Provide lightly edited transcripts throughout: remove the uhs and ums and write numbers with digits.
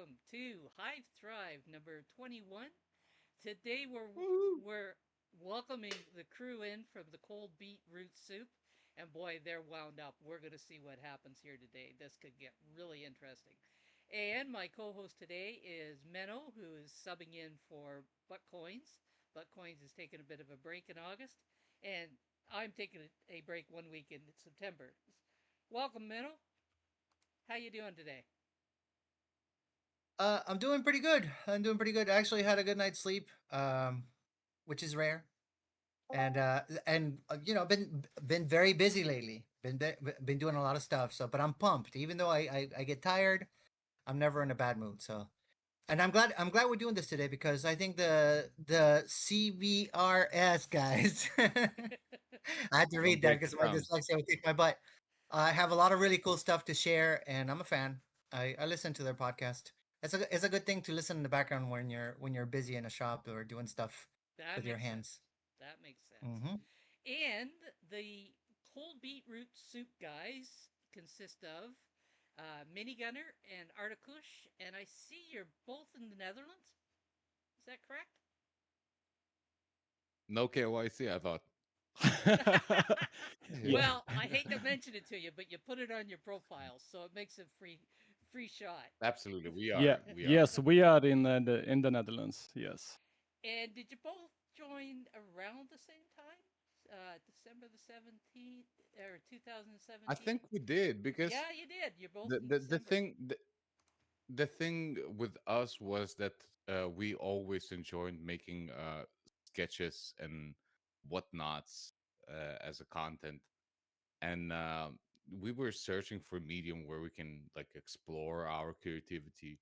welcome to Hive Thrive number 21. Today Woo! we're welcoming the crew in from the cold beetroot soup, and boy, they're wound up. We're going to see what happens here today. This could get really interesting. And my co-host today is Menno, who is subbing in for Buttcoins. Buttcoins is taking a bit of a break in August, and I'm taking a break 1 week in September. Welcome, Menno. How you doing today? I'm doing pretty good. I'm doing pretty good. I actually had a good night's sleep, which is rare. And been very busy lately. Been doing a lot of stuff. So, but I'm pumped. Even though I get tired, I'm never in a bad mood. So, and I'm glad we're doing this today because I think the CBRS guys. I had to Don't read that break the because my ground. dyslexia would kick my butt. I have a lot of really cool stuff to share, and I'm a fan. I listen to their podcast. It's a good thing to listen in the background when you're busy in a shop or doing stuff That with your makes sense. hands. That makes sense. Hmm. And the cold beetroot soup guys consist of Minigunner and Articush, and I see you're both in the Netherlands. Is that correct? No KYC, I thought. Yeah. Well, I hate to mention it to you, but you put it on your profile, so it makes it free shot. Absolutely, we Yeah, are. We are. yes, we are in the Netherlands. Yes. And did you both join around the same time? December the 17th or I 2017? think we did because Yeah, you did. You're both the in the, the December. thing the, the thing with us was that we always enjoyed making sketches and whatnots as a content, and we were searching for a medium where we can like explore our creativity.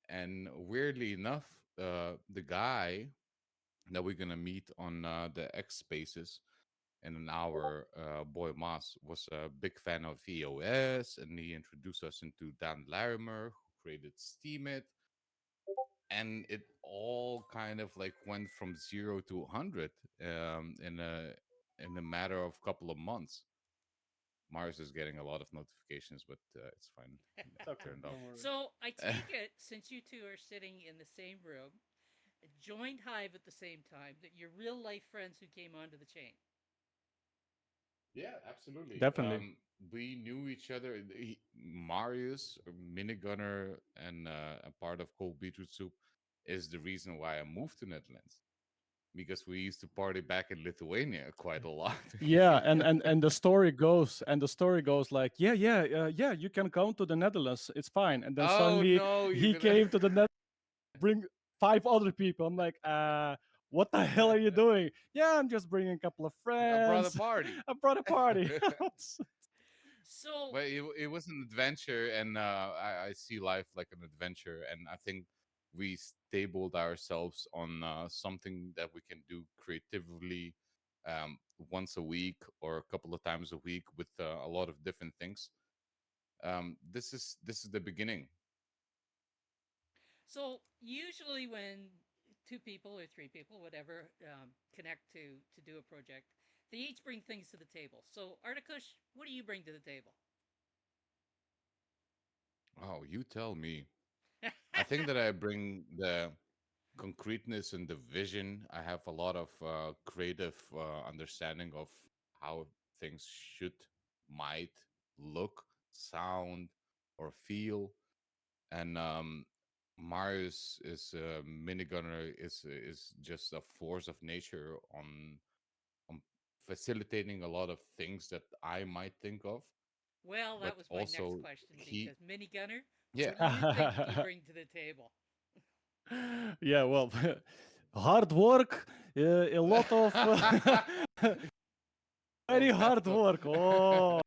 And weirdly enough, the guy that we're gonna meet on the X Spaces in an hour, Boy Moss was a big fan of EOS, and he introduced us into Dan Larimer, who created Steemit, and it all kind of like went from 0 to 100 in a matter of couple of months. Mars is getting a lot of notifications, but it's fine. It's okay. Turned Don't off. worry. So I take it, since you two are sitting in the same room, joined Hive at the same time, that you're real life friends who came onto the chain. Yeah, absolutely. Definitely. We knew each other. Marius, a minigunner, and a part of Cold Beetroot Soup is the reason why I moved to Netherlands because we used to party back in Lithuania quite a lot. Yeah, and the story goes like, yeah, you can come to the Netherlands. It's fine. And then Oh suddenly no, you he didn't. came to the Netherlands, bring 5 other people. I'm like, what the hell are you doing? Yeah, I'm just bringing a couple of I brought a friends. party. I brought a party. So But it was an adventure, and I see life like an adventure, and I think we stabled ourselves on something that we can do creatively once a week or a couple of times a week with a lot of different things. This is the beginning. so usually when two people or three people, whatever, connect to do a project, they each bring things to the table. So Articush, what do you bring to the table? Oh, you tell me. I think that I bring the concreteness and the vision. I have a lot of creative understanding of how things should, might look, sound, or feel. And Marius is a minigunner is just a force of nature on facilitating a lot of things that I might think of, Well, that but was my next also question he, because Mini Gunner, yeah. what do you think you bring to the table? Yeah, well, hard work, a lot of very hard work. Oh,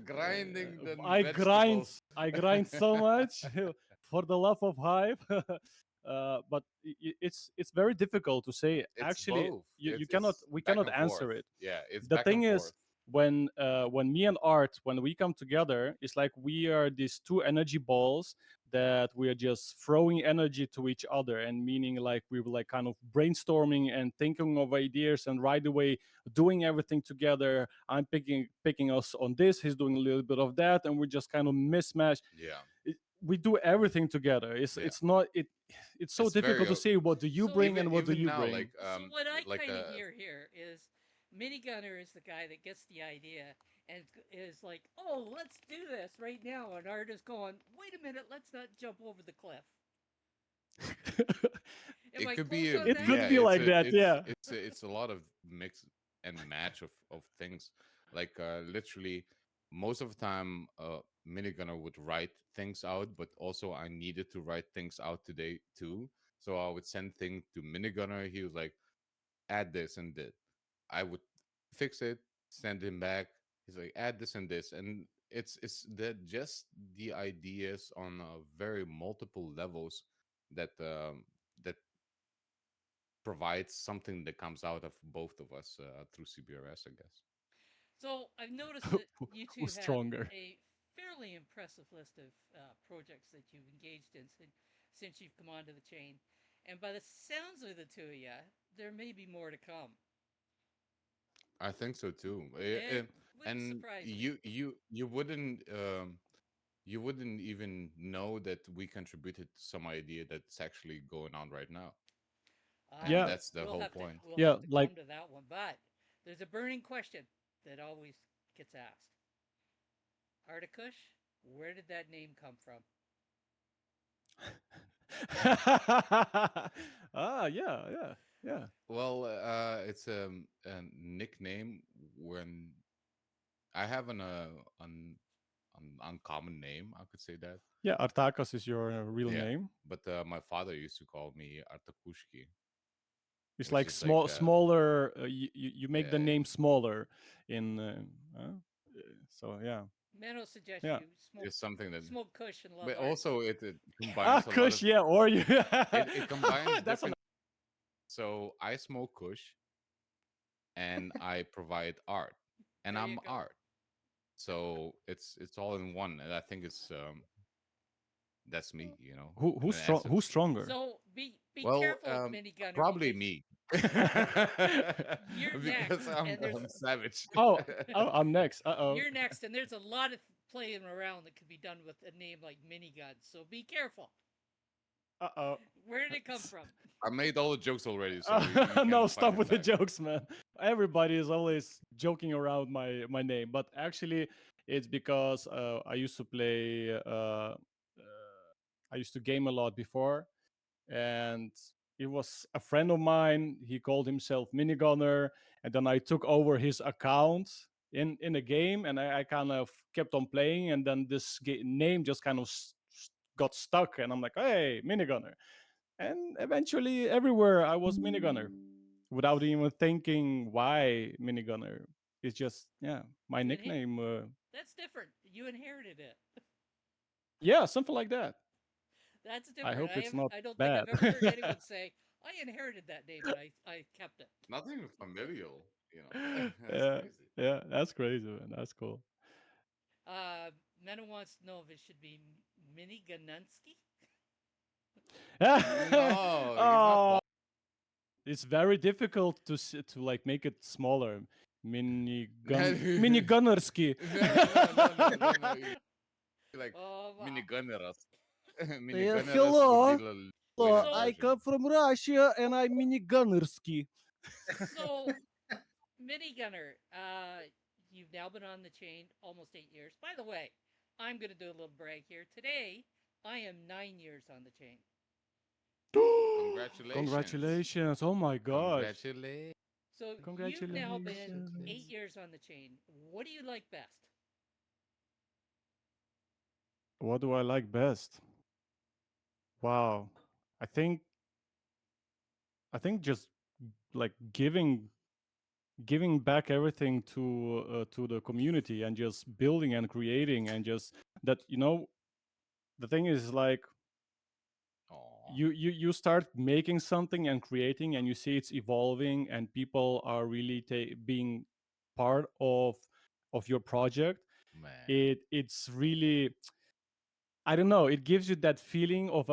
Grinding the I grind, vegetables. I grind so much for the love of Hive. But it's very difficult to say. It's Actually, both. you cannot It's we back cannot and answer forth. it. Yeah, it's The back thing and is, forth. when me and Art, when we come together, it's like we are these two energy balls that we are just throwing energy to each other, and meaning like we were like kind of brainstorming and thinking of ideas, and right away doing everything together. I'm picking us on this, he's doing a little bit of that, and we just kind of mismatch. Yeah. we do everything together. Yeah, It's not it. It's so it's very difficult to say what do you So bring even and what do even you now bring. So what I like kind of hear here is Minigunner is the guy that gets the idea and is like, "Oh, let's do this right now." And Art is going, "Wait a minute, let's not jump over the cliff." Am it I could close be on It that? could be like that, yeah. it's a lot of mix and match of things, like literally most of the time minigunner would write things out, but also I needed to write things out today too, so I would send things to minigunner. He was like, add this and that. I would fix it, send him back. He's like, add this and this, and it's that just the ideas on very multiple levels that that provides something that comes out of both of us through CBRS, I guess. So I've noticed that you two Who's have stronger? a fairly impressive list of projects that you've engaged in since you've come onto the chain. And by the sounds of the two of you, there may be more to come. I think so too. It wouldn't And surprise me. you wouldn't even know that we contributed to some idea that's actually going on right now, and Yeah, that's the whole point. We'll yeah, have to like come to that one. But there's a burning question that always gets asked. Articush, where did that name come from? ah, yeah, yeah, yeah. Well, it's a nickname when I have an uncommon name. I could say that. Yeah, Artakas is your real Yeah, name. but my father used to call me Artakushki, It's which like is like smaller. You make the yeah, name smaller in. So yeah, Menno suggests yeah. you just something that. smoke Kush and love But art. also it Ah, combines a lot Kush, of yeah, or you. it combines That's an. different. So I smoke Kush and I provide art, and There you I'm go. art. So it's all in one, and I think it's that's me, in Who's an strong? Who's essence. stronger? So be Well, careful, minigunner, probably because me, you're because next, and there's I'm savage. Oh, oh, I'm next. Uh oh. you're next, and there's a lot of playing around that could be done with a name like minigun. So be careful. Uh oh. Where did it come from? I made all the jokes already, so you No, can stop find it with the back. jokes, man. Everybody is always joking around my name, but actually, it's because I used to play. I used to game a lot before, and it was a friend of mine. He called himself Minigunner, and then I took over his account in a game, and I kind of kept on playing, and then this name just kind of got stuck, and I'm like, hey, Minigunner, and eventually everywhere I was Minigunner without even thinking why Minigunner. It's just yeah, my You inhe- nickname. That's different. You inherited it. Yeah, something like that. That's I different. hope it's not I don't think bad. I've ever heard anyone say I inherited that name and I kept it. Nothing familial, That's Yeah, crazy. yeah, that's crazy, man. That's cool. Mena wants to know if it should be Mini Ganunsky. No, he's not Oh, it's very difficult to like make it smaller. Mini no, Gunnersky. no. Like Oh wow. minigunneras. Yeah, Minigunneras would be hello, the hello. weighted So I version. come from Russia and I'm Mini Gunnersky. so Mini Gunner, you've now been on the chain almost 8 years. By the way, I'm gonna do a little brag here. Today, I am 9 years on the chain. Congratulations. Congratulations! Oh my gosh! Congratulations. So you've now been eight Congratulations! years on the chain. What do you like best? What do I like best? Wow, I think I think just like giving back everything to the community and just building and creating and just that the thing is like Aw, you start making something and creating and you see it's evolving and people are really being part of your project. man. It's really, I don't know, it gives you that feeling of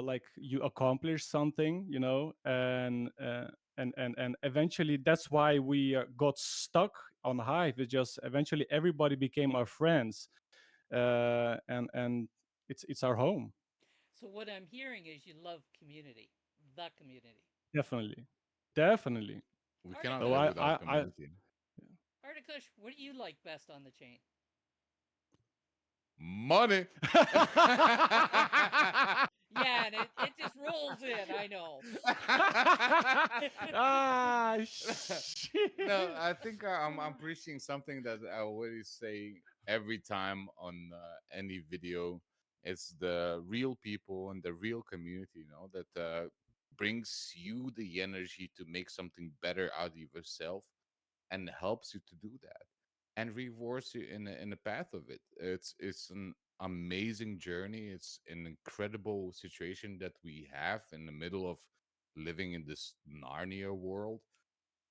like you accomplished something, and eventually that's why we got stuck on Hive. It's just eventually everybody became our friends, and It's our home. So what I'm hearing is you love community, the community. Definitely, definitely. We cannot So live Articush, without community. Articush, what do you like best on the chain? Money. Yeah, and it just rolls in. I know. Ah, No, shit. I think I'm preaching something that I always say every time on any video. It's the real people and the real community, that brings you the energy to make something better out of yourself and helps you to do that and rewards you in the path of it. It's an amazing journey. It's an incredible situation that we have in the middle of living in this Narnia world.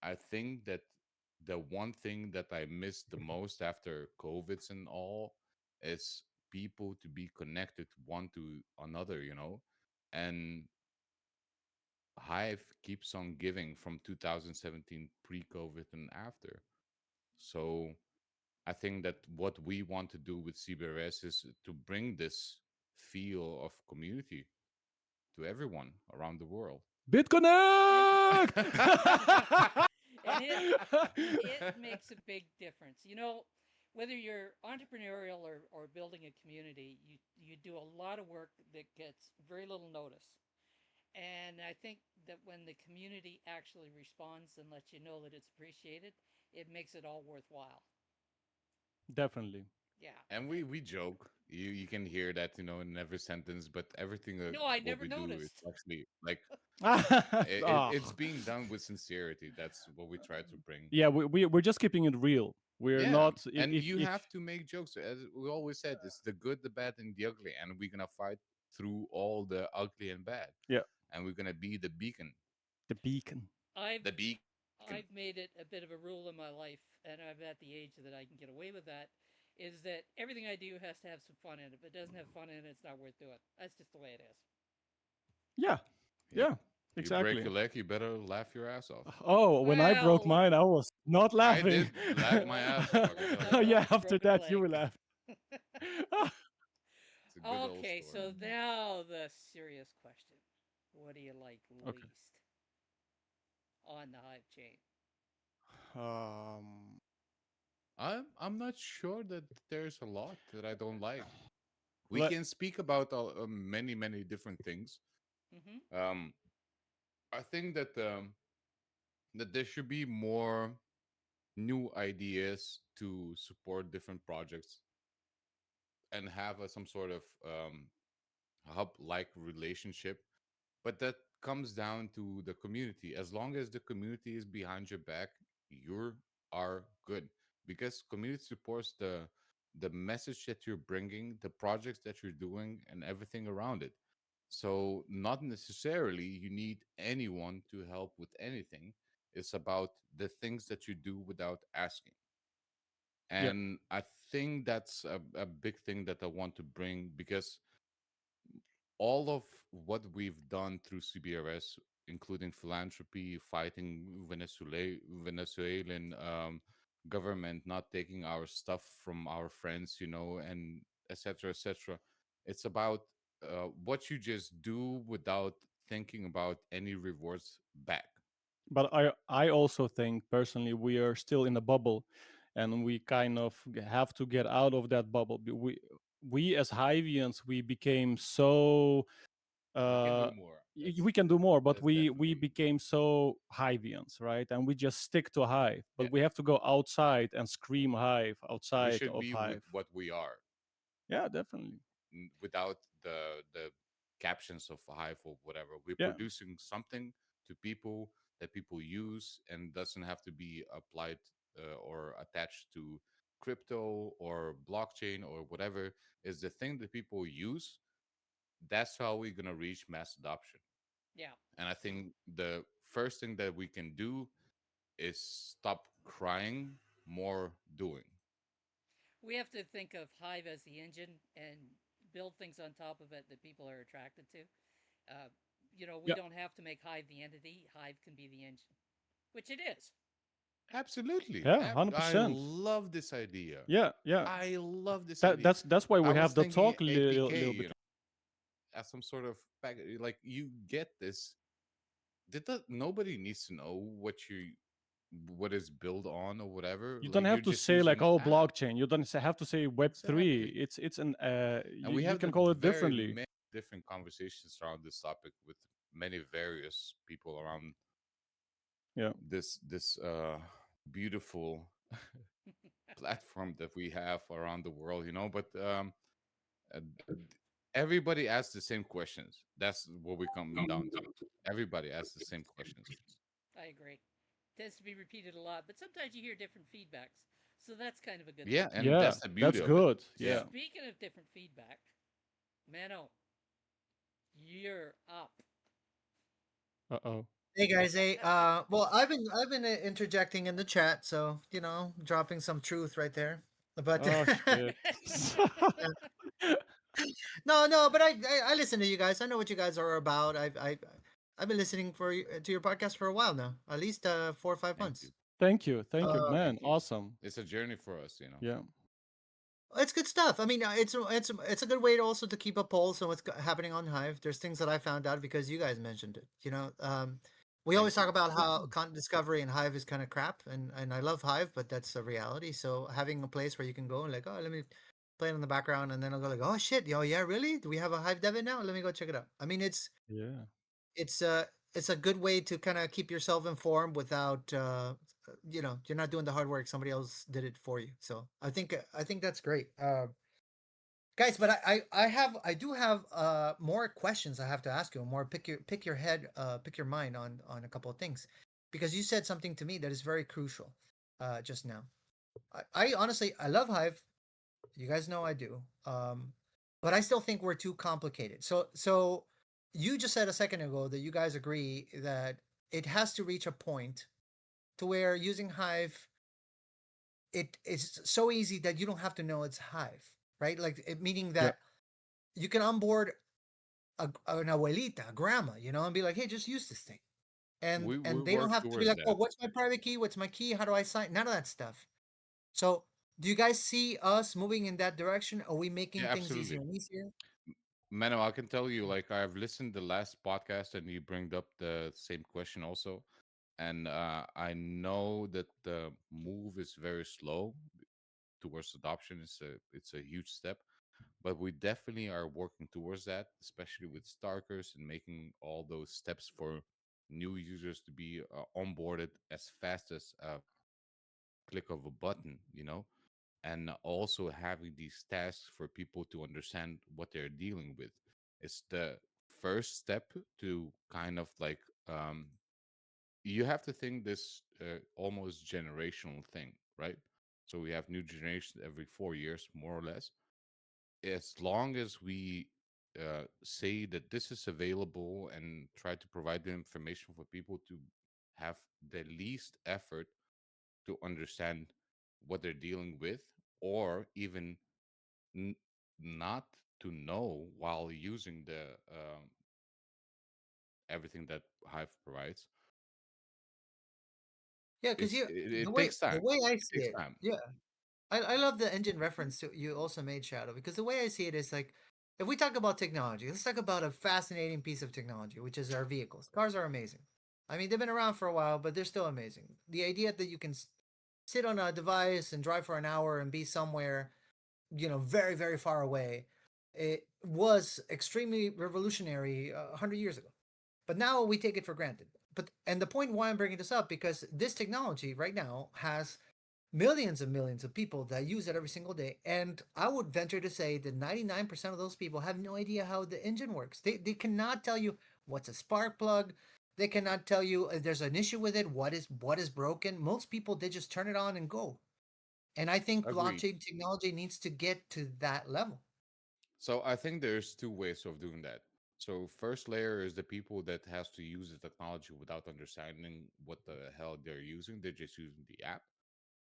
I think that the one thing that I miss the most after COVIDs and all is people to be connected one to another, and Hive keeps on giving from 2017 pre-COVID and after. So I think that what we want to do with CBRS is to bring this feel of community to everyone around the world. and BitConnect. and it makes a big difference. Whether you're entrepreneurial or building a community, you do a lot of work that gets very little notice. And I think that when the community actually responds and lets you know that it's appreciated, it makes it all worthwhile. Definitely. Yeah. And we joke. You can hear that in every sentence, but everything No, I what never we do is noticed. actually like it's Ah. being done with sincerity. That's what we try to bring. Yeah, we're just keeping it real. We're Yeah, not and you if have to make jokes. As we always said, it's the good, the bad, and the ugly, and we're gonna fight through all the ugly and bad, yeah, and we're gonna be the beacon. the beacon. I've The beacon. I've made it a bit of a rule in my life, and I'm at the age that I can get away with that. Is that everything I do has to have some fun in it. If it doesn't have fun in it, it's not worth doing. That's just the way it is. Yeah, Yeah. yeah, You break exactly. your leg, you better laugh your ass off. Oh, when I broke Well, mine, I was not I laughing. did laugh my ass off. I can tell you I've that. Yeah, also after broken a that, you leg. will laugh. It's a good old Okay, story. so now the serious question. What do you like Okay. least on the Hive chain? Um, I'm not sure that there's a lot that I don't like. We let can speak about many different things. Mm-hmm. Um, I think that there should be more new ideas to support different projects and have some sort of hub like relationship, but that comes down to the community. As long as the community is behind your back, you are good, because community supports the message that you're bringing, the projects that you're doing, and everything around it. So not necessarily you need anyone to help with anything. It's about the things that you do without asking. yeah, And I think that's a big thing that I want to bring, because all of what we've done through CBRS, including philanthropy, fighting Venezuelan government not taking our stuff from our friends, and etc. etc. It's about what you just do without thinking about any rewards back. but I also think personally we are still in a bubble, and we kind of have to get out of that bubble. We as Hivians we became so We can do uh more. That's we can do more, but that's we definitely became so Hivians, right? And we just stick to Hive, yeah. but we have to go outside and scream Hive We outside should of be with Hive. what we are, Yeah, definitely. without the captions of Hive or whatever. We're Yeah, producing something to people that people use, and doesn't have to be applied or attached to crypto or blockchain or whatever is the thing that people use. That's how we're gonna reach mass adoption. Yeah. And I think the first thing that we can do is stop crying, more doing. We have to think of Hive as the engine and build things on top of it that people are attracted to. Uh, we yeah, don't have to make Hive the entity. Hive can be the engine, which it is. Absolutely. Yeah, hundred I percent. love this idea. Yeah, yeah. I love this That idea. that's why I we was have the thinking talk a APK, little bit. as some sort of pack. Like you get this. Did that? Nobody needs to know what is built on or whatever. You don't Like you're have to just say like using an oh app. blockchain. You don't have to say Web three. Exactly. It's an And you, we you have can the call it very differently. many different conversations around this topic with many various people around Yeah. this beautiful platform that we have around the world, but uh, everybody asks the same questions. That's what we come down to. Everybody asks the same questions. I agree. Tends to be repeated a lot, but sometimes you hear different feedbacks. So that's kind of a good Yeah, thing too. and Yeah, that's the beauty that's of it. good. Yeah. Yeah. Speaking of different feedback, Mano, you're up. Uh oh. Hey guys, hey. Well, I've been interjecting in the chat, so dropping some truth right there. But Oh shit. no, no. But I listen to you guys. I know what you guys are about. I've been listening to your podcast for a while now, at least 4 or 5 Thank you. months. Thank you, Uh, man. Thank you. Awesome. It's a journey for us. Yeah. it's good stuff. I mean, it's a good way to also to keep a pulse on what's happening on Hive. There's things that I found out because you guys mentioned it. We always Thank talk you. about how content discovery and Hive is kind of crap, and I love Hive, but that's a reality. So having a place where you can go and like, oh, let me play it in the background, and then I'll go like, oh shit, yo, yeah, really? Do we have a Hive Devin now? Let me go check it out. I mean, Yeah. it's a it's a good way to kind of keep yourself informed without you're not doing the hard work. Somebody else did it for you. So I think that's great. Guys, but I do have more questions I have to ask you. More pick your mind on a couple of things, because you said something to me that is very crucial just now. I honestly I love Hive. You guys know I do. But I still think we're too complicated. So you just said a second ago that you guys agree that it has to reach a point to where using Hive it is so easy that you don't have to know it's Hive, right? Like meaning Yeah. that you can onboard an abuelita, a grandma, and be like, hey, just use this thing. And We and they don't work have to be towards like, oh, that. what's my private key? What's my key? How do I sign? None of that stuff. So do you guys see us moving in that direction? Are we making Yeah, things easier absolutely. and easier? Mano, I can tell you, like I've listened the last podcast and you bring up the same question also. And I know that the move is very slow towards adoption. It's a huge step, but we definitely are working towards that, especially with Starkers and making all those steps for new users to be onboarded as fast as a click of a button. And also having these tasks for people to understand what they're dealing with. It's the first step to kind of like you have to think this almost generational thing, right? So we have new generations every 4 years, more or less. As long as we say that this is available and try to provide the information for people to have the least effort to understand what they're dealing with, or even n- not to know while using the everything that Hive provides, Yeah, because it's you it, the it way takes the time. way I It see takes it, time. yeah. I love the engine reference you also made, Shadow, because the way I see it is like, if we talk about technology, let's talk about a fascinating piece of technology, which is our vehicles. Cars are amazing. I mean, they've been around for a while, but they're still amazing. The idea that you can sit on a device and drive for an hour and be somewhere, very, very far away, it was extremely revolutionary 100 years ago. But now we take it for granted. And the point why I'm bringing this up, because this technology right now has millions and millions of people that use it every single day. And I would venture to say that 99% of those people have no idea how the engine works. They cannot tell you what's a spark plug. They cannot tell you if there's an issue with it, what is broken. Most people, they just turn it on and go. And I think Agreed. blockchain technology needs to get to that level. So I think there's two ways of doing that. So first layer is the people that has to use the technology without understanding what the hell they're using. They're just using the app.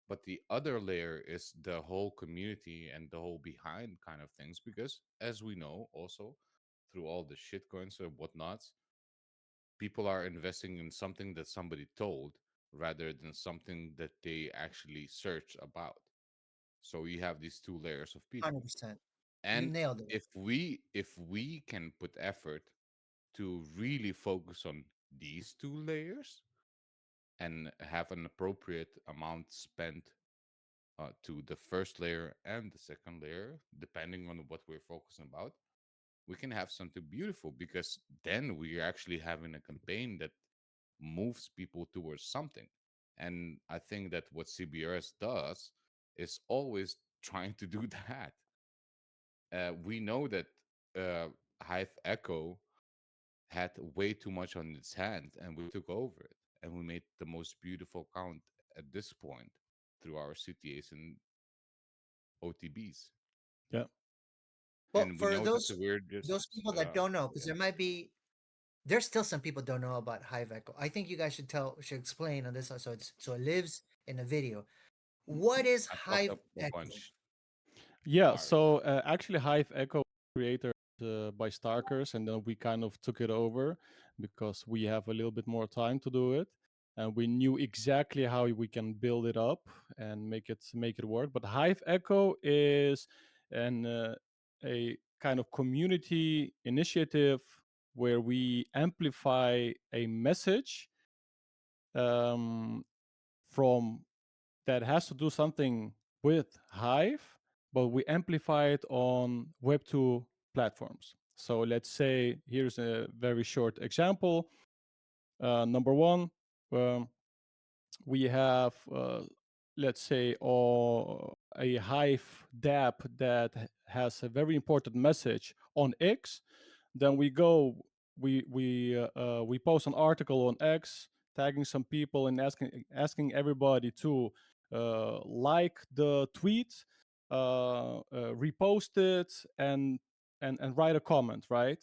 But the other layer is the whole community and the whole behind kind of things, because as we know also through all the shitcoins and whatnots, people are investing in something that somebody told, rather than something that they actually search about. So you have these two layers of people. 100%. You And nailed it. if we can put effort to really focus on these two layers and have an appropriate amount spent to the first layer and the second layer, depending on what we're focusing about, we can have something beautiful, because then we're actually having a campaign that moves people towards something. And I think that what CBRS does is always trying to do that. We know that uh, Hive Echo had way too much on its hands, and we took over it, and we made the most beautiful account at this point through our CTAs and OTBs. Yeah. Well, And we for know that we're those just people that don't know, because yeah. there might be there's still some people don't know about Hive Echo. I think you guys should explain on this so it lives in a video. What is I fucked Hive up a Echo? bunch. Yeah, Sorry. so actually Hive Echo was created by Starkers, and then we kind of took it over because we have a little bit more time to do it, and we knew exactly how we can build it up and make it work. But Hive Echo is an a kind of community initiative where we amplify a message um, from that has to do something with Hive, but we amplify it on Web2 platforms. So let's say here's a very short example. Number one, um, we have, let's say, a Hive dApp that has a very important message on X. Then we post an article on X, tagging some people and asking everybody to like the tweet, repost it, and write a comment, right?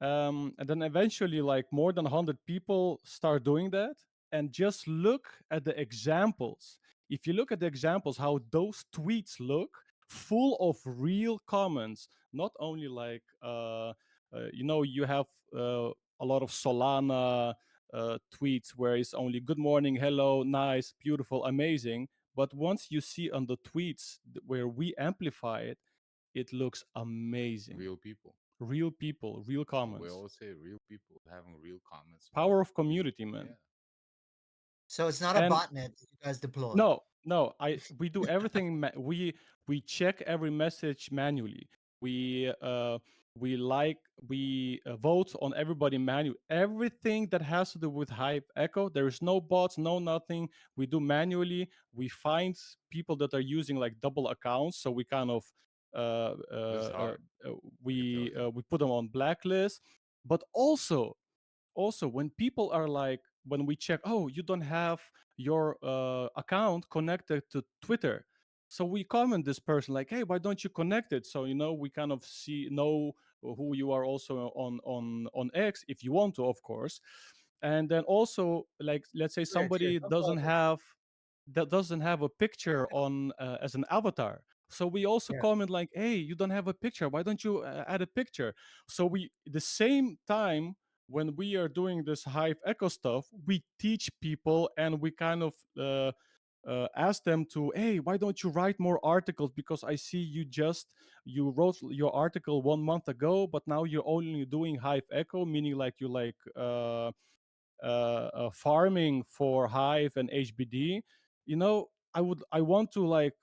And then eventually, like more than 100 people start doing that, and just look at the examples. If you look at the examples, how those tweets look, full of real comments, not only like you have a lot of Solana tweets where it's only good morning, hello, nice, beautiful, amazing. But once you see on the tweets where we amplify it, it looks amazing. Real people. Real people, real We comments. always say real people having real comments, man. Power of community, man. Yeah. So it's not a And botnet that you guys deploy. no, we do everything. We check every message manually. We uh we like we vote on everybody manually. Everything that has to do with Hive Echo, there is no bots, no nothing. We do manually. We find people that are using like double accounts, so we kind of uh, This is uh, uh, hard, uh, I can tell you. we put them on blacklist. But also when people are like, when we check, oh, you don't have your account connected to Twitter, so we comment this person like, hey, why don't you connect it? So we kind of know who you are also on X, if you want to, of course. And then also, like, let's say Cheers, cheers. somebody Don't fall for doesn't have a picture on as an avatar, so we also Yeah. comment like, hey, you don't have a picture, why don't you add a picture? So we, the same time, when we are doing this Hive Echo stuff, we teach people, and we kind of ask them to, hey, why don't you write more articles? Because I see you wrote your article 1 month ago, but now you're only doing Hive Echo, meaning like you like farming for Hive and HBD. I want to like,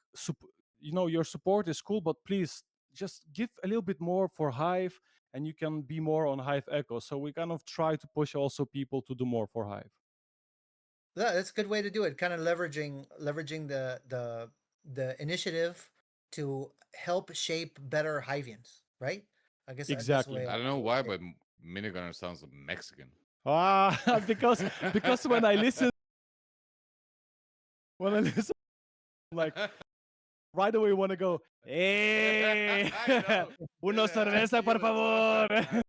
your support is cool, but please just give a little bit more for Hive, and you can be more on Hive Echo. So we kind of try to push also people to do more for Hive. Yeah, that's a good way to do it. Kind of leveraging the initiative to help shape better Hivians, right? I guess that's the Exactly. way I don't I know would why, say it. but Minigunner sounds Mexican. Because when I listen, like right away want to go, hey, I know. uno I cerveza, por feel it, bro. favor.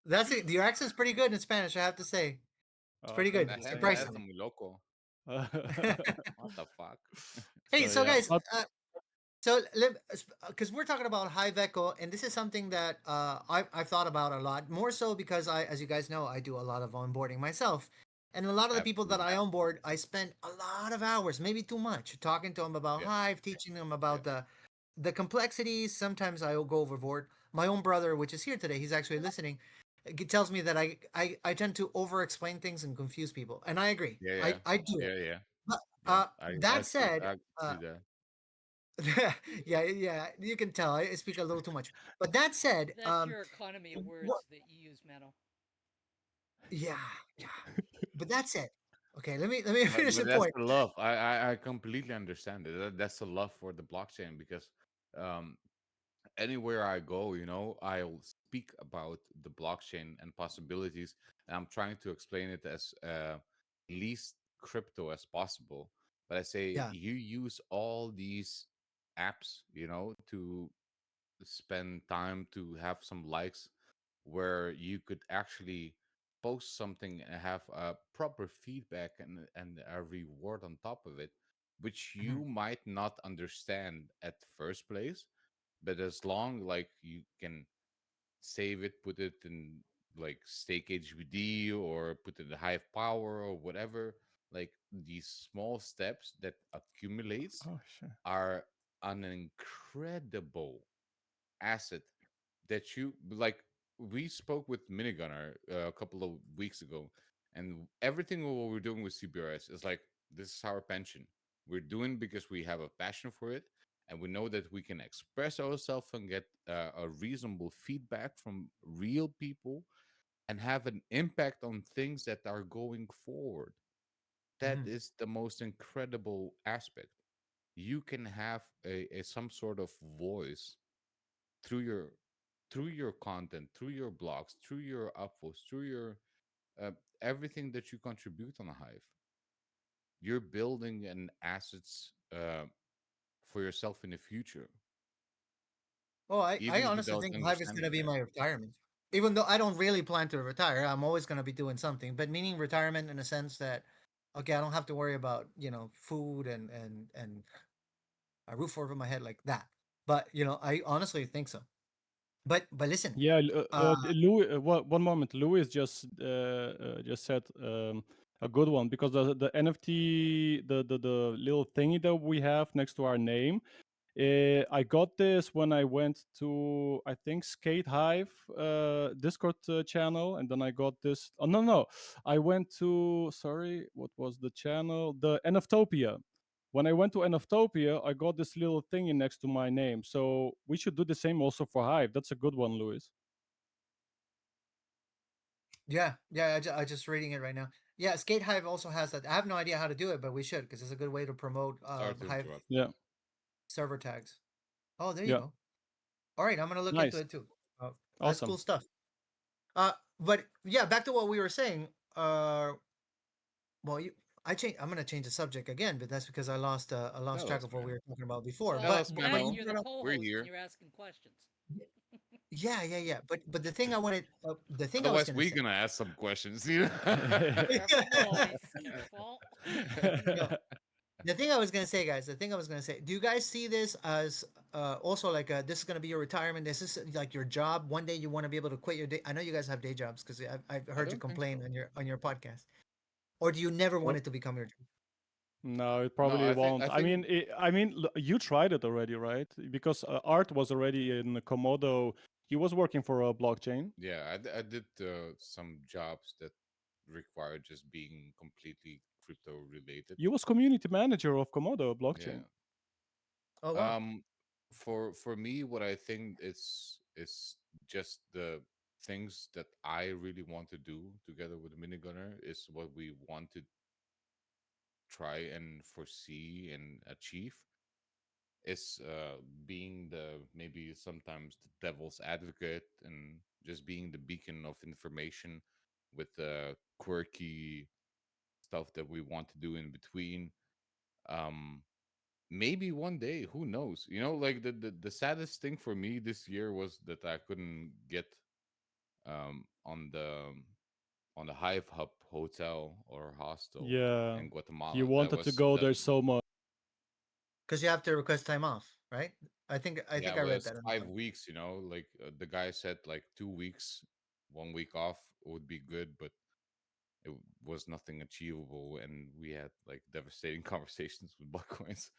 That's it. Your accent's pretty good in Spanish, I have to say. It's Oh, pretty thank good, La you, thank gente you, está surprisingly. muy loco. thank you. What the fuck? Hey, So so yeah, guys, but so because we're talking about Hive Echo, and this is something that I've thought about a lot, more so because as you guys know, I do a lot of onboarding myself, And a lot of the people that Absolutely. I onboard, I spend a lot of hours, maybe too much, talking to them about Yeah. Hive, teaching them Yeah. about the complexities. Sometimes I'll go overboard. My own brother, which is here today, he's actually listening, tells me that I tend to over explain things and confuse people. And I agree. Yeah. I, Yeah. I do it. Yeah. Yeah. But Yeah. I that see. said, I uh, see that. yeah, you can tell I speak a little too much. But that said, That's your economy of what, words that you use, Menno. yeah, yeah. But that said, okay, let me finish But the that's point. the love. I completely understand it. That's the love for the blockchain because um, anywhere I go, I'll speak about the blockchain and possibilities, and I'm trying to explain it as least crypto as possible. But I say Yeah. you use all these apps, to spend time to have some likes where you could actually post something and have a proper feedback and a reward on top of it, which Mhm. you might not understand at first place, but as long like you can save it, put it in like stake HBD or put it in Hive Power or whatever, like these small steps that accumulates Oh shit. are an incredible asset that you like. We spoke with Minigunner a couple of weeks ago, and everything what we're doing with CBRS is like this is our pension. We're doing because we have a passion for it, and we know that we can express ourselves and get a reasonable feedback from real people and have an impact on things that are going forward. That Mhm. is the most incredible aspect. You can have a some sort of voice through your content, through your blogs, through your upvotes, through your uh, everything that you contribute on a Hive. You're building an assets for yourself in the future, Oh, I even honestly without think Hive is going to understanding be that. my retirement. Even though I don't really plan to retire, I'm always going to be doing something. But meaning retirement in a sense that, okay, I don't have to worry about food and a roof over my head like that. But I honestly think so. But listen, Yeah, uh, Louis. One moment. Louis just said a good one because the NFT, the little thingy that we have next to our name. I got this when I went to, I think, Skate Hive Discord channel, and then I got this. Oh no, no, I went to, sorry, what was the channel? The NFTopia. When I went to NFTopia, I got this little thingy next to my name. So we should do the same also for Hive. That's a good one, Louis. yeah, yeah, I just reading it right now. Yeah, Skate Hive also has that. I have no idea how to do it, but we should because it's a good way to promote Sorry to Hive interrupt. Yeah, server tags. Oh, there you yeah, go. All right, I'm gonna look into nice, it too. Uh, that's awesome. cool stuff. But yeah, back to what we were saying. Well, I'm gonna change the subject again, but that's because I lost Tell track us, of what we man. were talking about before. Tell Well, us, But what man, you Menno. you're the brought up, We're co-host and here. you're asking questions. yeah, yeah, yeah. But the thing I wanted, the thing I was Otherwise, gonna we're say, gonna ask some questions. You Careful, boys. Careful. no, the thing I was gonna say, guys, the thing I was gonna say, do you guys see this as also like this is gonna be your retirement? This is like your job. One day you want to be able to quit your day. I know you guys have day jobs because I've I heard you don't think complain so. on your podcast. Or do you never want Well, it to become your job? no, it No, probably I think won't. I think I mean, you tried it already, right? Because Art was already in Komodo. He was working for a blockchain. yeah, I did some jobs that require just being completely crypto related. He was community manager of Komodo Yeah. blockchain. Oh wow. Um, for me, what I think is just the things that I really want to do together with Minigunner is what we want to try and foresee and achieve is being the maybe sometimes the devil's advocate and just being the beacon of information with the quirky stuff that we want to do in between. Um, maybe one day, who knows? Like the saddest thing for me this year was that I couldn't get on the Hive Hub hotel or hostel Yeah, in he Guatemala. That wanted to was go that there so much. Because you have to request time off, right? I think Yeah, I it read was that. On 5 weeks. Like the guy said, like 2 weeks, 1 week off would be good, but it was nothing achievable, and we had like devastating conversations with Bitcoins.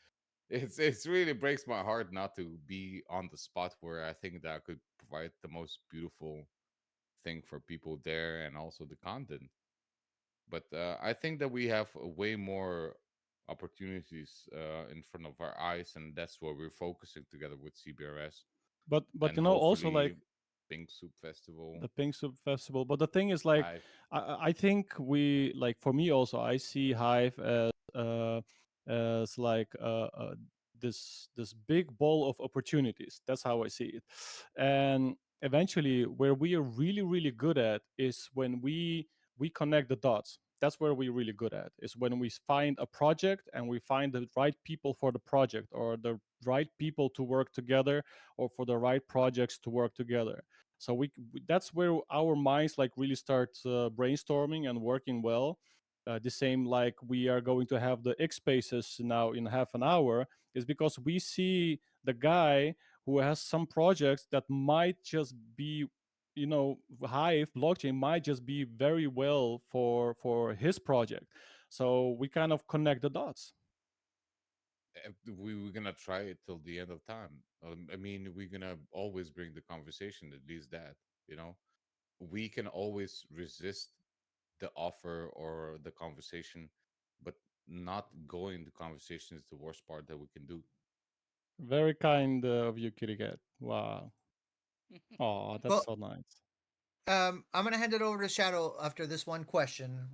It's really breaks my heart not to be on the spot where I think that I could provide the most beautiful thing for people there and also the content. But I think that we have way more opportunities in front of our eyes, and that's what we're focusing together with CBRS But and you know, also like hopefully Pink Soup Festival, the Pink Soup Festival. But the thing is, like, Hive. I think we like for me also, I see Hive as like this big bowl of opportunities. That's how I see it. And eventually, where we are really good at is when we connect the dots. That's where we're really good at, is when we find a project and we find the right people for the project, or the right people to work together, or for the right projects to work together. So that's where our minds like really start brainstorming and working well. The same like we are going to have the X spaces now in half an hour, is because we see the guy who has some projects that might just be, you know, Hive blockchain might just be very well for his project. So we kind of connect the dots. We're gonna try it till the end of time. I mean, we're gonna always bring the conversation, at least that, you know, we can always resist the offer or the conversation, but not going the conversation is the worst part that we can do. Very kind of you, Kitty Cat. Wow. Oh, that's Well, so nice. I'm gonna hand it over to Shadow after this one question.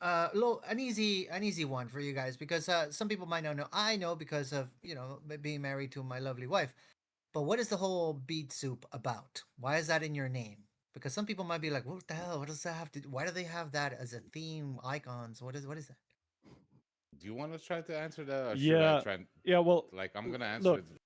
An easy one for you guys because some people might not know. I know because of being married to my lovely wife. But what is the whole beet soup about? Why is that in your name? Because some people might be like, "What the hell? What does that have to? Why do they have that as a theme icons? What is that?" Do you want to try to answer that, or should I Yeah. try? Yeah. Well, Like, I'm gonna answer look, it.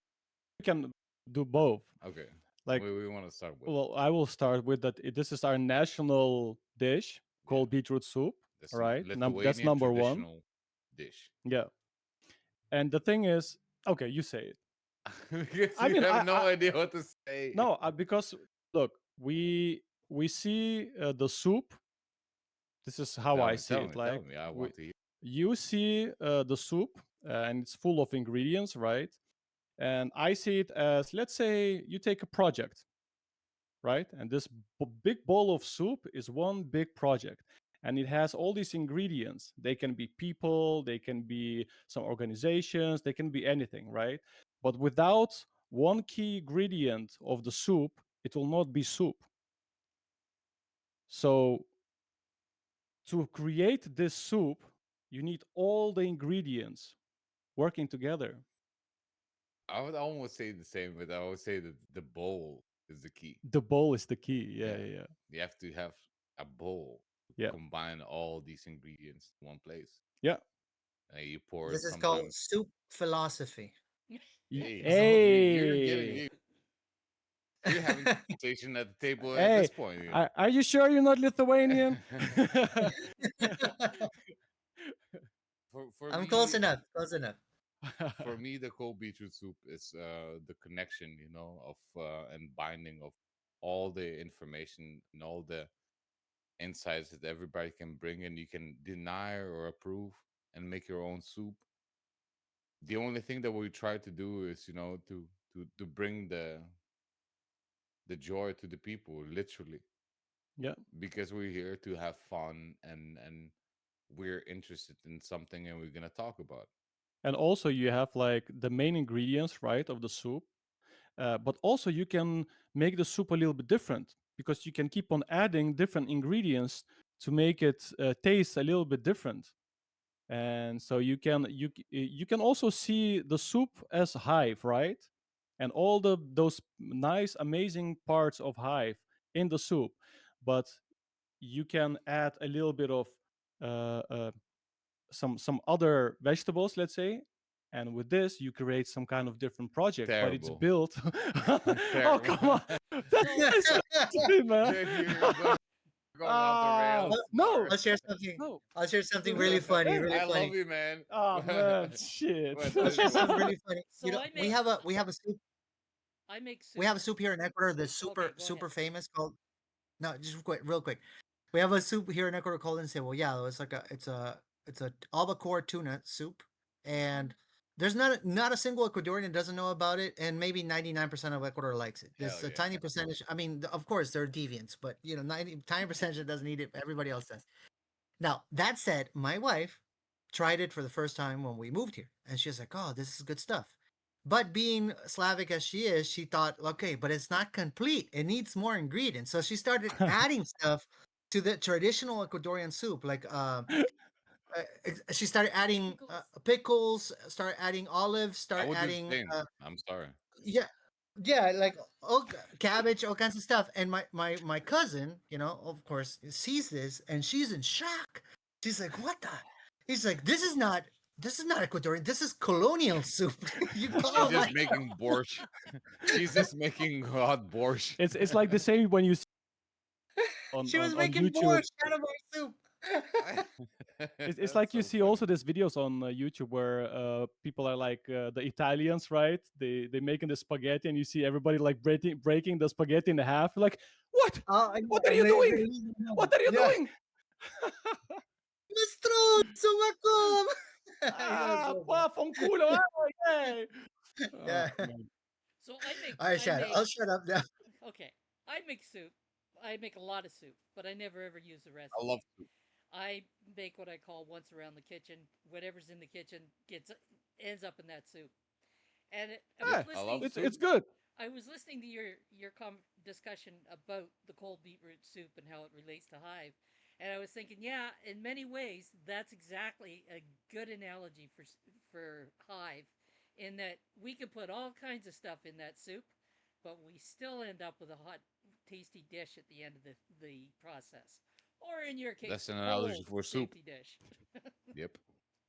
we can do both. Okay, Like, we want to start with. well, I will start with that. This is our national dish Yeah, called beetroot soup. that's All a right, that's Lithuanian number one. traditional dish. Yeah, and the thing is, okay, you say it. Because I you mean, have no idea what to say. no, because look, we see the soup. This is how I see it. Tell Like, me. I want to hear. you see the soup, and it's full of ingredients, right? And I see it as, let's say you take a project, right? And this big bowl of soup is one big project. And it has all these ingredients. They can be people, they can be some organizations, they can be anything, right? But without one key ingredient of the soup, it will not be soup. So to create this soup, you need all the ingredients working together. I would almost say the same, but I would say that the bowl is the key. The bowl is the key. Yeah, Yeah, yeah, yeah. you have to have a bowl to Yeah, combine all these ingredients in one place. yeah. And you pour This is called sometimes. soup philosophy. Hey, That's the whole. you're getting Hey, we're having conversation at the table at hey, this point. are you sure you're not Lithuanian? For I'm close me, enough. Close enough. for me, the cold beetroot soup is the connection, you know, of and binding of all the information and all the insights that everybody can bring, and you can deny or approve and make your own soup. The only thing that we try to do is, you know, to bring the joy to the people, literally, Yeah. because we're here to have fun, and we're interested in something and we're gonna talk about it. And also, you have like the main ingredients, right, of the soup. But also, you can make the soup a little bit different, because you can keep on adding different ingredients to make it taste a little bit different. And so you can also see the soup as Hive, right? And all those nice, amazing parts of Hive in the soup, but you can add a little bit of uh, uh, some other vegetables, let's say, and with this you create some kind of different project, but it's Terrible. built. Oh, Terrible. come on, that's So, my philosophy, man. You're going off the Ah, rails, no, I'll Mark. share something. no. I'll share something really funny. Hey, Really I love funny. you, man. oh man, shit. But I'll share something really funny. so I We make have a soup. I make We soup. have a soup here in Ecuador that's Okay, super go ahead. super famous called. No, just quick, real quick. We have a soup here in Ecuador called encebollado. Yeah, it's a albacore tuna soup, and there's not a single Ecuadorian that doesn't know about it, and maybe 99% of Ecuador likes it. There's Hell a yeah. tiny percentage. I mean, of course, there are deviants, but you know, 90 tiny percentage that doesn't eat it. Everybody else does. Now that said, my wife tried it for the first time when we moved here, and she's like, "Oh, this is good stuff." But being Slavic as she is, she thought, okay, but it's not complete. It needs more ingredients. So she started adding stuff to the traditional Ecuadorian soup. Like she started adding pickles, start adding olives, I start would do the adding same. I'm sorry. yeah, yeah, like all cabbage, all kinds of stuff. And my cousin, you know, of course, sees this and she's in shock. She's like, "What the?" He's like, This is not Ecuadorian. This is colonial soup. You She's call just like making borscht. She's just making hot borscht. It's like the same when you see on she was on making YouTube. borscht out of our soup. It's That's like you so see funny. also these videos on YouTube where people are like the Italians, right? They making the spaghetti, and you see everybody like breaking the spaghetti in half. Like, what? Oh, What are and you they doing? leave it alone. What are you Yeah, doing? Mastro, sumakom. It was Ah, so funny. pa, fanculo. Ah, yay. Oh, Yeah. man. So I make All right, I Shad. make I'll shut up now. okay. I make soup. I make a lot of soup, but I never ever use the I love recipe. soup. I make what I call once around the kitchen. Whatever's in the kitchen gets ends up in that soup. And I was Yeah, I love listening soup. it's good. I was listening to your discussion about the cold beetroot soup and how it relates to Hive, and I was thinking, yeah, in many ways, that's exactly a good analogy for Hive, in that we can put all kinds of stuff in that soup, but we still end up with a hot, tasty dish at the end of the process, or in your case, That's the an analogy cold, for soup. tasty dish. Yep.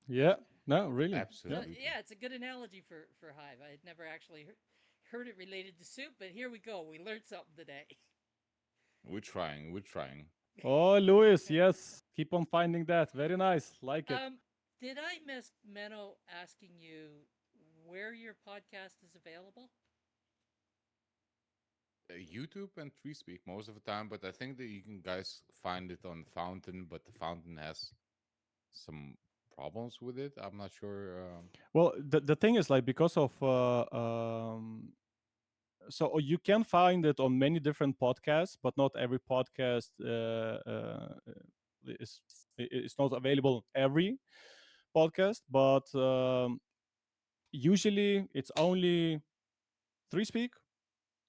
Yeah, no, really. So Yeah. Absolutely. yeah, it's a good analogy for Hive. I had never actually heard it related to soup, but here we go. We learned something today. We're trying. We're trying. Oh, Luis, yes. Keep on finding that. Very nice. Like it. Um, did I miss Menno asking you where your podcast is available? YouTube and Free Speak most of the time, but I think that you can guys find it on Fountain, but the Fountain has some problems with it. I'm not sure. Well, the thing is like because of so you can find it on many different podcasts, but not every podcast is it's not available every podcast. But usually it's only Three Speak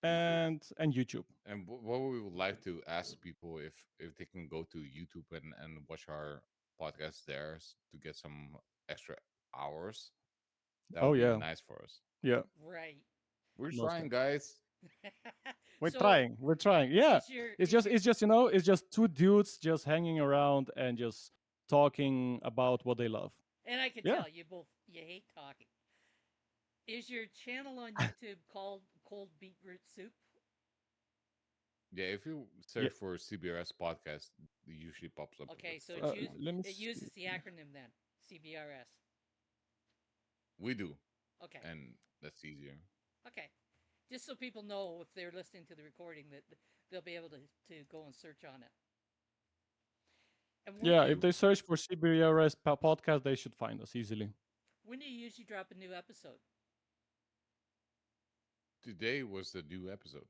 and YouTube. And what we would like to ask people if they can go to YouTube and watch our podcast there to get some extra hours. That Oh would be yeah, nice for us. yeah, Right. We're most trying, time. guys. We're So trying. We're trying. Yeah, it's is just your it's just it's just two dudes just hanging around and just talking about what they love. and I can Yeah. tell you hate talking. Is your channel on YouTube called Cold Beetroot Soup? Yeah, if you Yeah. search for CBRS podcast, it usually pops up Okay, so first one. Let me it see. uses the acronym then, CBRS. We do, Okay. and that's easier. Okay. Just so people know if they're listening to the recording that they'll be able to go and search on it. And Yeah, if You they search for CBRS podcast, they should find us easily. when do you usually drop a new episode? today was the new episode.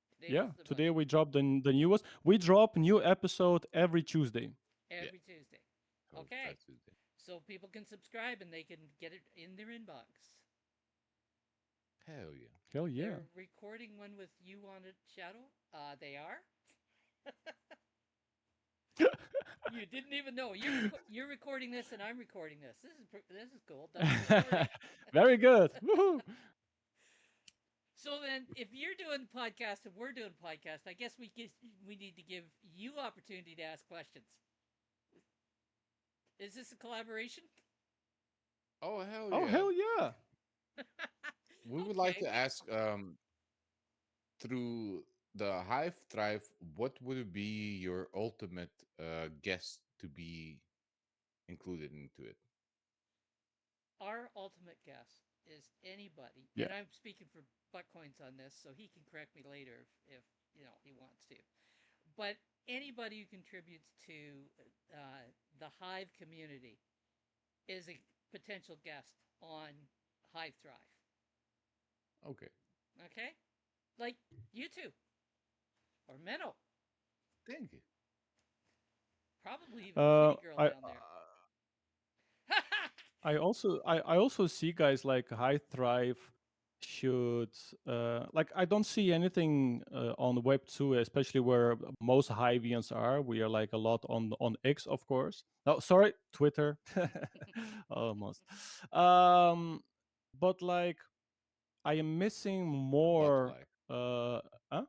Today was Yeah, the today okay. we dropped the newest. We drop new episode every Tuesday. Yeah, Every Tuesday. so Okay. that's Tuesday. So people can subscribe and they can get it in their inbox. Hell yeah. Hell yeah. They're recording one with you on it, Shadow. They are. You didn't even know. You're recording this and I'm recording this. This is cool. Double recording. Very good. Woohoo. So then, if you're doing podcast and we're doing podcast, I guess we need to give you opportunity to ask questions. Is this a collaboration? Oh hell Oh yeah. hell yeah. We would like Okay. to ask through the Hive Thrive, what would be your ultimate guest to be included into it? Our ultimate guess is anybody, Yeah. and I'm speaking for Buttcoins on this, so he can correct me later if he wants to. But anybody who contributes to uh, the Hive community is a potential guest on Hive Thrive. Okay. Okay? Like you two or Menno, Thank you. probably even Kitty Girl I down there. I also see guys like High Thrive should like I don't see anything on Web 2, especially where most Hivians are. We are like a lot on X, of course. Oh, sorry, Twitter. Almost. Um, but like I am missing But more. like, Huh?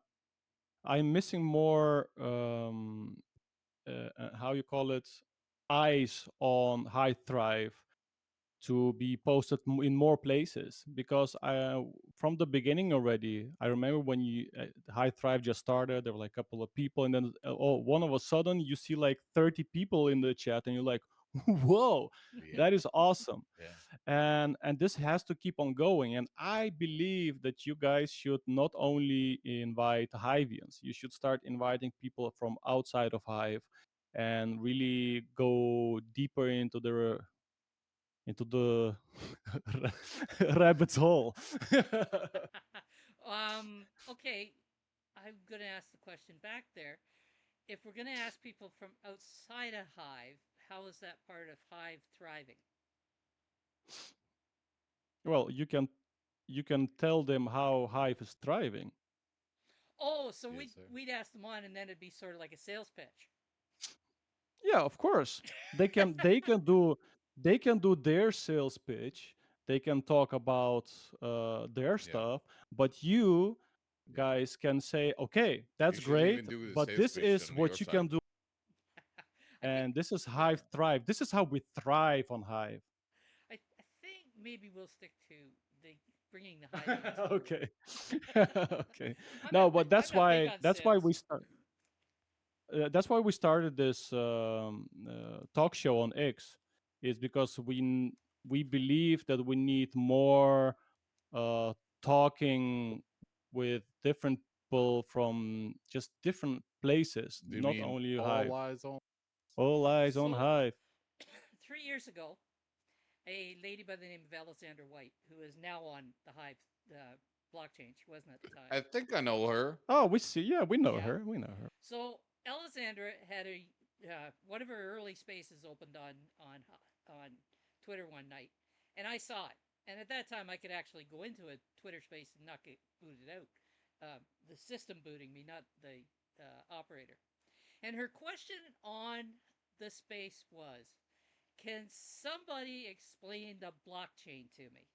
I'm missing more. How you call it? Eyes on High Thrive to be posted in more places because from the beginning already I remember when you High Thrive just started, there were like a couple of people, and then oh, one of a sudden you see like 30 people in the chat and you're like, whoa, yeah, that is awesome. yeah. And this has to keep on going, and I believe that you guys should not only invite Hivians, you should start inviting people from outside of Hive and really go deeper into the rabbit's hole. Okay, I'm going to ask the question back there. If we're going to ask people from outside of Hive, how is that part of Hive thriving? Well, you can tell them how Hive is thriving. Oh, so Yes, we'd, sir. we'd ask them on and then it'd be sort of like a sales pitch. Yeah, of course. They can do their sales pitch. They can talk about their Yeah, stuff, but you yeah. guys can say, okay, You that's should even great, do the but sales this pitch is on your what you side. can do, I think, and this is yeah, Hive Thrive. This is how we thrive on Hive. I think maybe we'll stick to the bringing the Hivians forward. Okay. Okay. I'm No, not but I'm not big on that's why we sales. start. That's why we started this talk show on X, is because we believe that we need more uh, talking with different people from just different places, Do you not mean only all Hive. eyes on? All eyes on So, Hive. 3 years ago, a lady by the name of Alexandra White, who is now on the Hive uh, blockchain, she wasn't at the time. I think I know her. Oh, we see. Yeah, we know Yeah. her. We know her. So Alexandra had a one of her early spaces opened on Twitter one night, and I saw it. And at that time, I could actually go into a Twitter space and not get booted out. The system booting me, not the operator. And her question on the space was, "Can somebody explain the blockchain to me?"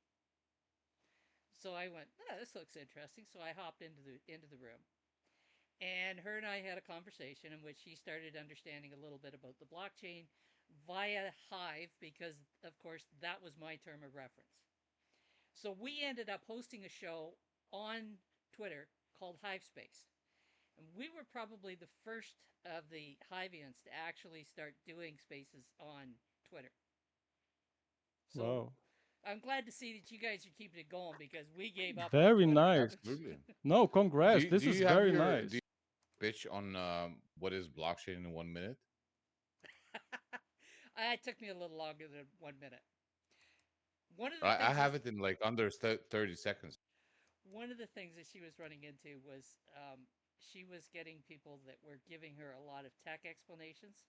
So I went, oh, "This looks interesting." So I hopped into the room, and her and I had a conversation in which she started understanding a little bit about the blockchain via Hive, because, of course, that was my term of reference. So we ended up hosting a show on Twitter called Hive Space. And we were probably the first of the Hivians to actually start doing spaces on Twitter. So Wow. I'm glad to see that you guys are keeping it going because we gave up on Very Twitter. nice. Absolutely. No, Do congrats. you, This do is you have very your do you nice. pitch on what is blockchain in 1 minute? It took me a little longer than 1 minute. One of the I things that have it in like under 30 seconds. one of the things that she was running into was she was getting people that were giving her a lot of tech explanations,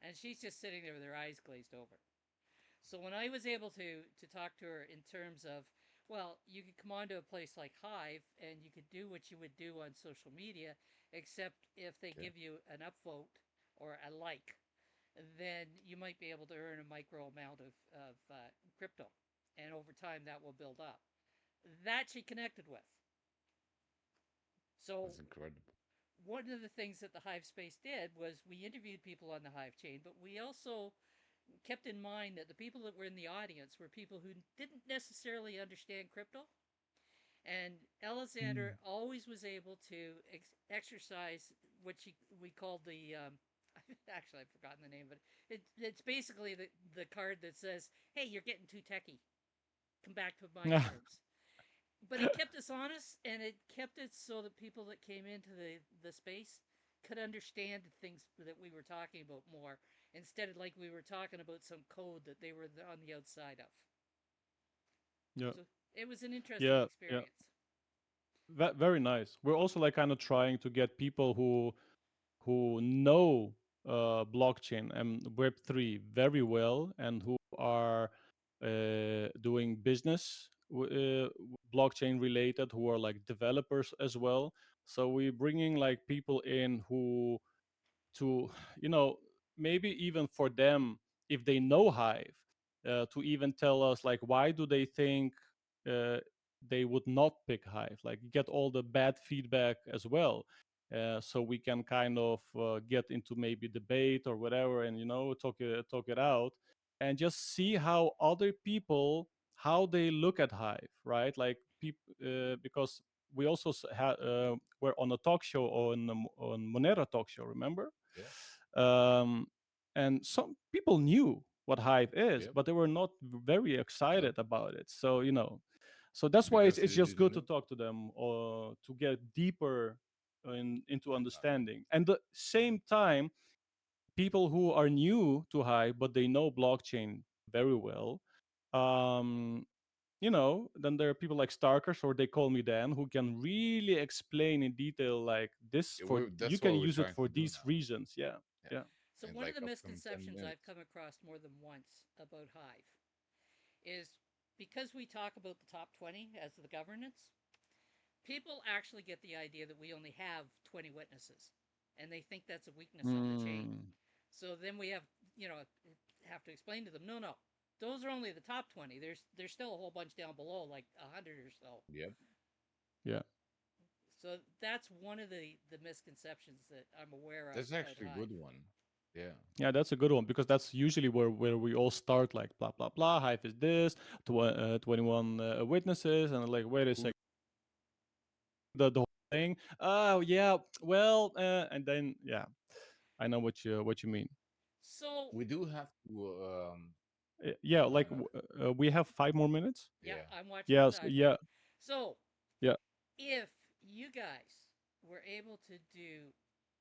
and she's just sitting there with her eyes glazed over. So when I was able to talk to her in terms of, well, you could come onto a place like Hive and you could do what you would do on social media, except if they Okay. give you an upvote or a like, then you might be able to earn a micro amount of crypto, and over time that will build up. That she connected with. So That's incredible. one of the things that the Hive space did was we interviewed people on the Hive chain, but we also kept in mind that the people that were in the audience were people who didn't necessarily understand crypto. And Mm. Alexander always was able to exercise what we called the. Actually, I've forgotten the name, but it's basically the card that says, "Hey, you're getting too techy. Come back to my terms." But it kept us honest, and it kept it so that people that came into the space could understand the things that we were talking about more instead of like we were talking about some code that they were on the outside of. Yeah. So it was an interesting Yeah. Yeah. experience. Very nice. We're also like kind of trying to get people who know blockchain and Web3 very well and who are doing business blockchain related, who are like developers as well. So we're bringing like people in who to, you know, maybe even for them, if they know Hive, to even tell us like why do they think uh, they would not pick Hive, like get all the bad feedback as well, so we can kind of get into maybe debate or whatever, and you know, talk it out, and just see how other people, how they look at Hive, right? Like people, because we also were on a talk show on Monera talk show, remember? Yeah. um, and some people knew what Hive is, Yep. but they were not very Yep. excited about it. So you know, so that's why Because it's they just didn't good to know. talk to them or to get deeper into Uh, understanding. And the same time, people who are new to Hive but they know blockchain very well. Um, you know, then there are people like Starkers, or they call me Dan, who can really explain in detail like this, for you that's can what we're use it trying for to do these now. reasons. Yeah. Yeah. Yeah. So In one of like the upcoming 10 misconceptions I've minutes. come across more than once about Hive is because we talk about the top 20 as the governance, people actually get the idea that we only have 20 witnesses and they think that's a weakness of the chain. Mm, So then we have, have to explain to them, no, no, those are only the top 20. There's still a whole bunch down below, like 100 or so. Yep. yeah. So that's one of the misconceptions that I'm aware of That's about actually a Hive. good one. Yeah. Yeah, that's a good one because that's usually where we all start, like blah blah blah. Hive is this, 21 witnesses, and like wait a Who second, the whole thing. Oh yeah, well, and then yeah, I know what you mean. So we do have to Yeah, like uh we have 5 more minutes. yeah, yeah. I'm watching the Yes, time here. yeah, So yeah. if you guys were able to do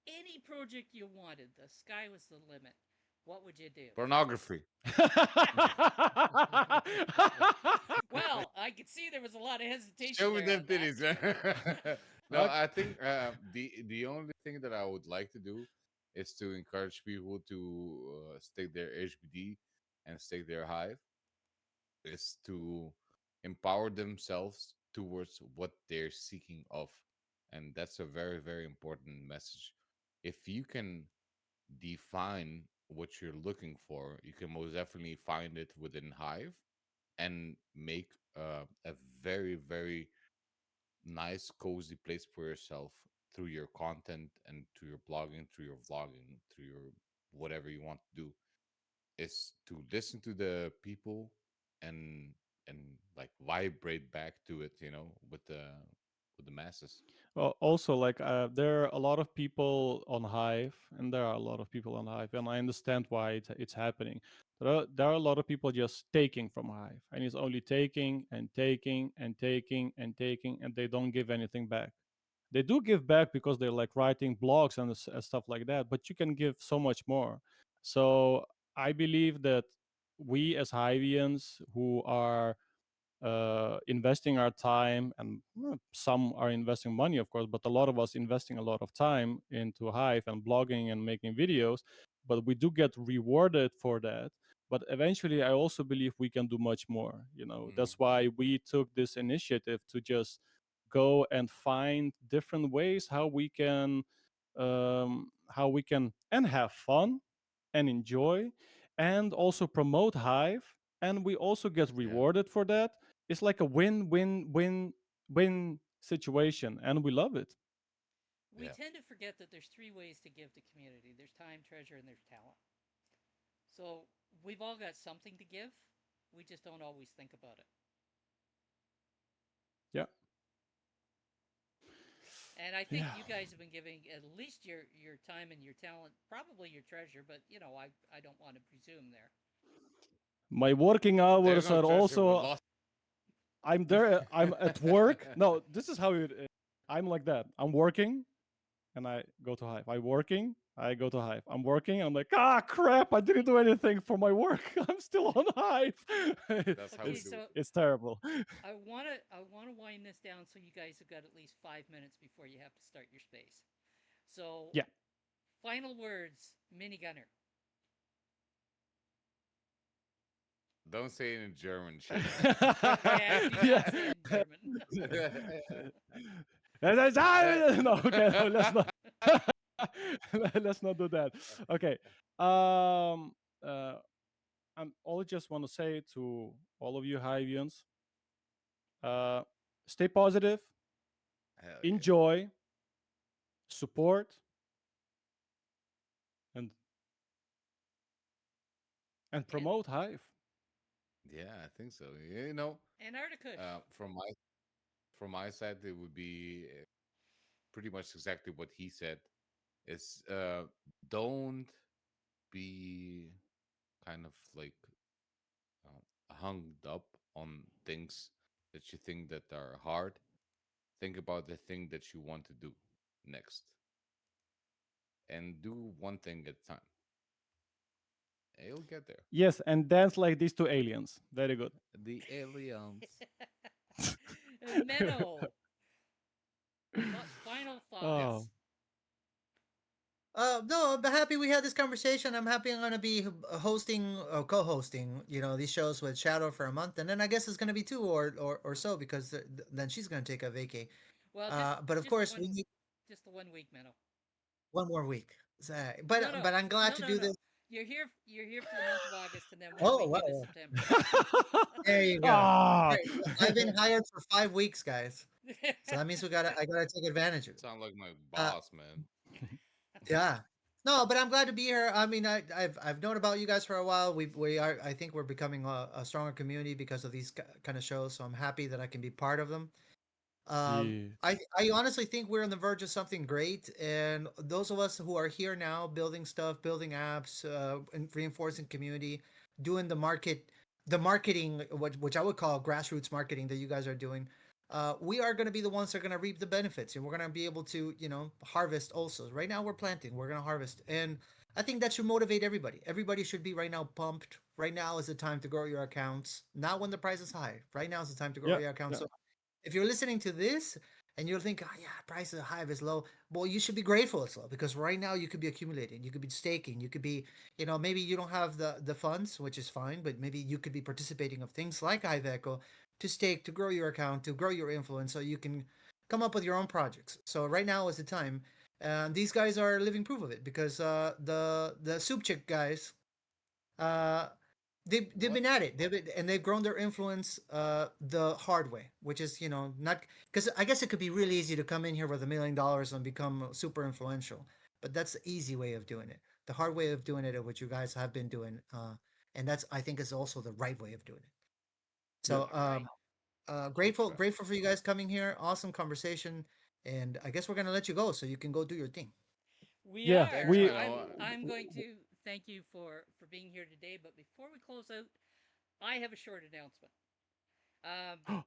any project you wanted, the sky was the limit, what would you do? Pornography. Well, I could see there was a lot of hesitation Show me there them on that. titties. Man. No, Ok- I think the only thing that I would like to do is to encourage people to stake their HBD and stake their Hive, is to empower themselves towards what they're seeking of. And that's a very, very important message. If you can define what you're looking for, you can most definitely find it within Hive and make a very, very nice, cozy place for yourself through your content and through your blogging, through your vlogging, through your whatever you want to do, is to listen to the people and like vibrate back to it, with the masses. well, also, like there are a lot of people on Hive, and there are a lot of people on Hive, and I understand why it's happening. There are a lot of people just taking from Hive, and it's only taking and taking and taking and taking, and they don't give anything back. They do give back because they're like writing blogs and stuff like that, but you can give so much more. So I believe that we as Hivians who are investing our time, and some are investing money, of course, but a lot of us investing a lot of time into Hive and blogging and making videos, but we do get rewarded for that. But eventually, I also believe we can do much more. You know, Mm, that's why we took this initiative to just go and find different ways how we can and have fun and enjoy and also promote Hive, and we also get yeah, rewarded for that. It's like a win-win-win-win situation, and we love it. We yeah, tend to forget that there's three ways to give to community. There's time, treasure, and there's talent. So we've all got something to give. We just don't always think about it. Yeah. And I think Yeah. you guys have been giving at least your time and your talent, probably your treasure, but I don't want to presume there. My working there's hours no are treasure we also, lost. I'm there, I'm at work. No, this is how it is. I'm like that. I'm working, and I go to Hive. I'm working, I go to Hive. I'm working, I'm like, crap, I didn't do anything for my work. I'm still on Hive. That's how we Okay, do it's it. so it's terrible. I wanna wind this down so you guys have got at least 5 minutes before you have to start your space. So, Yeah. final words, minigunner. Don't say it in German, Shane. Yeah, do Yeah. not say it in German. No, okay, no, let's not. Let's not do that. Okay. Um. I'm all I just want to say to all of you Hivians, uh, stay positive, Hell yeah. enjoy, support, and and promote Hive. Yeah, I think so. You know, and Articush. uh, from my from my side, it would be pretty much exactly what he said. Is don't be kind of like hung up on things that you think that are hard. Think about the thing that you want to do next, and do one thing at a time. And you'll get there. Yes, and dance like these two aliens. Very good. The aliens. Menno, final Oh, thoughts. No, I'm happy we had this conversation. I'm happy I'm gonna be hosting or co-hosting, these shows with Shadow for a month, and then I guess it's gonna be two or so because then she's gonna take a vacay. Well, just But of just the course we one need just the 1 week, Menno. one more week. So, No, but no, I'm glad no, to no, do this. no. You're here for the month of August, and then one Oh week into well, September. there you go. ah, There, I've been hired for 5 weeks, guys. So that means I gotta take advantage of it. Sound like my Uh, boss, man. Yeah. No, but I'm glad to be here. I mean, I've known about you guys for a while. We are I think we're becoming a stronger community because of these kind of shows. So I'm happy that I can be part of them. yeah. I honestly think we're on the verge of something great, and those of us who are here now, building stuff, building apps, and reinforcing community, doing the marketing, which I would call grassroots marketing that you guys are doing. We are going to be the ones that are going to reap the benefits, and we're going to be able to, harvest also. Right now, we're planting, we're going to harvest, and I think that should motivate everybody. Everybody should be right now pumped. Right now is the time to grow your accounts, not when the price is high. Right now is the time to grow Yeah, your accounts. yeah. So if you're listening to this and you'll think, oh yeah, price of Hive is low, well, you should be grateful it's low because right now you could be accumulating, you could be staking, you could be, maybe you don't have the funds, which is fine, but maybe you could be participating of things like Hive Echo to stake, to grow your account, to grow your influence, so you can come up with your own projects. So right now is the time, and these guys are living proof of it because the soup chick guys, uh, they've What? been at it. And they've grown their influence the hard way, which is not because I guess it could be really easy to come in here with $1 million and become super influential, but that's the easy way of doing it. The hard way of doing it, which you guys have been doing, and that's I think is also the right way of doing it. Yeah. So All right. Thanks, grateful man. grateful for you guys coming here. Awesome conversation, and I guess we're gonna let you go so you can go do your thing. We Yeah, Thanks, are. we man. I'm going to thank you for being here today, but before we close out, I have a short announcement. Um,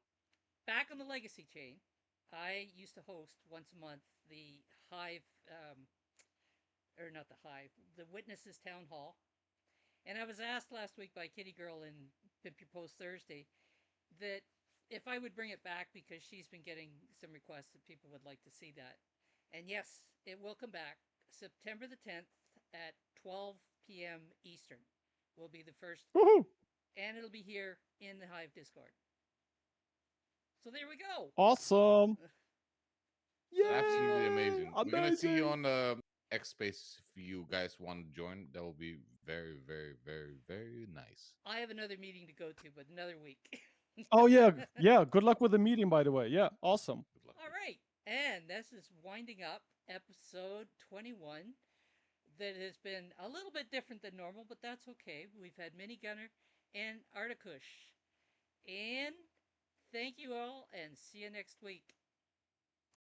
back on the legacy chain, I used to host once a month the Hive, or not the Hive, the Witnesses Town Hall. And I was asked last week by Kitty Girl in Pimp Your Post Thursday that if I would bring it back because she's been getting some requests that people would like to see that. And yes, it will come back. September the 10th at 12 p.m. Eastern will be the first, woohoo, and it'll be here in the Hive Discord. So there we go. awesome. So we Absolutely will. Yay! amazing. We're gonna see you Amazing. on the X Space if you guys want to join. That will be very, very, very, very nice. I have another meeting to go to, but another week. Oh yeah, yeah. Good luck with the meeting, by the way. Yeah, awesome. Good luck, All man. right. And this is winding up episode 21 that has been a little bit different than normal, but that's okay. We've had Mini Gunner and Articush. And thank you all, and see you next week.